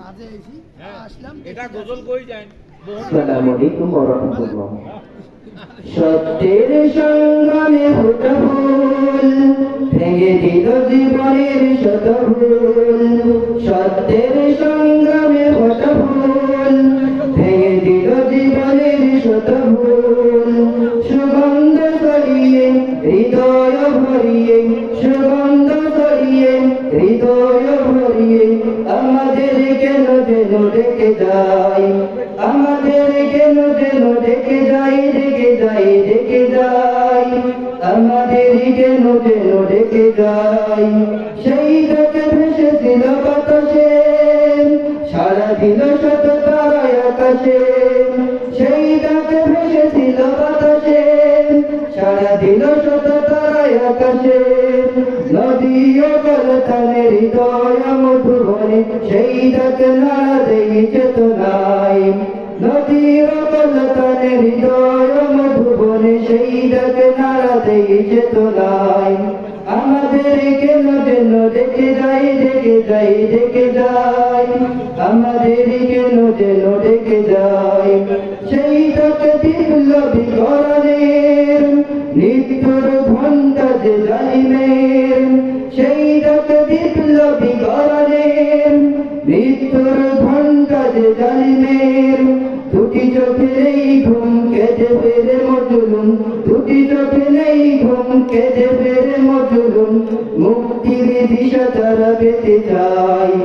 আসসালামু আলাইকুম ওয়া রাহমাতুল্লাহ। সত্যের সংগ্রামে ফোটা ফুল ভেঙে দিল জীবনের শত ভুল। সত্যের সংগ্রামে ফোটা ফুল ভেঙে দিল জীবনের শত ভুল। সুগন্ধ ছড়িয়ে হৃদয় ভরিয়ে, সুগন্ধ ছড়িয়ে হৃদয় ভরিয়ে আমাদের কেন যেন ডেকে যায়, আমাদের কেন যেন ডেকে যায়, ডেকে যায়, ডেকে যায়, আমাদের কেন যেন ডেকে যায়। সেই ডাকে ভেসেছিল বাতাসে, সারা দিল শত তারায় আকাশে। সেই ডাকে ভেসেছিল বাতাসে, সারা দিল শত তারায় আকাশে। নদী ও কলতানে হৃদয় মধুবনে সেই ডাক নাড়া দেই চেতনায়। নদী ও কলতানে হৃদয় মধুবনে সেই ডাক নাড়া দেই চেতনায়। আমাদের কেন যেন ডেকে যায়, ডেকে যায়, ডেকে যায়, আমাদের কেন যেন ডেকে যায়। সেই ডাক বিপ্লবী গরণের মৃত্যুর ঘণ্টা যে জালিমের। সেই ডাক বিপ্লবী গরণের মৃত্যুর ঘণ্টা যে জালিমের। দুটি চোখে নেই ঘুম কেঁদে ফেরে মজলুম, দুটি চোখে নেই ঘুম কেঁদে ফেরে মজলুম। মুক্তির দিশা তারা পেতে চায়,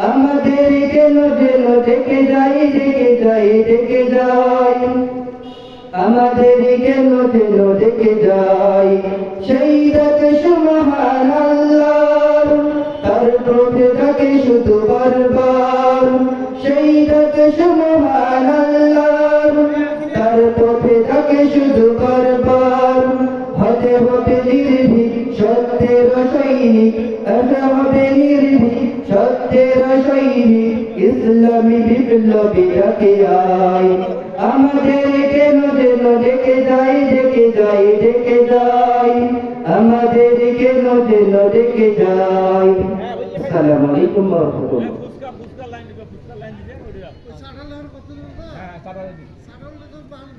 আমাদের কেন যেন ডেকে যায়, ডেকে যায়, ডেকে যায়, আমাদের কেন যেন ডেকে যায়। সেই ডাকে সুবহানাল্লাহ, তার পথে থাকে শুধু বারবার। সেই ডাকে সুবহানাল্লাহ, তার পথে থাকে শুধু বারবার। হতে হবে নির্ভীক সত্যের সৈনিক, হতে হবে নির্ভীক সত্যের সৈনিক। ইসলামী বিপ্লবী ডাকে আয়, আমাদের কেন যেন ডেকে যায়, ডেকে যায়, ডেকে যায়, আমাদের কেন যেন ডেকে যায়। আসসালামু আলাইকুম ওয়া রাহমাতুল্লাহ।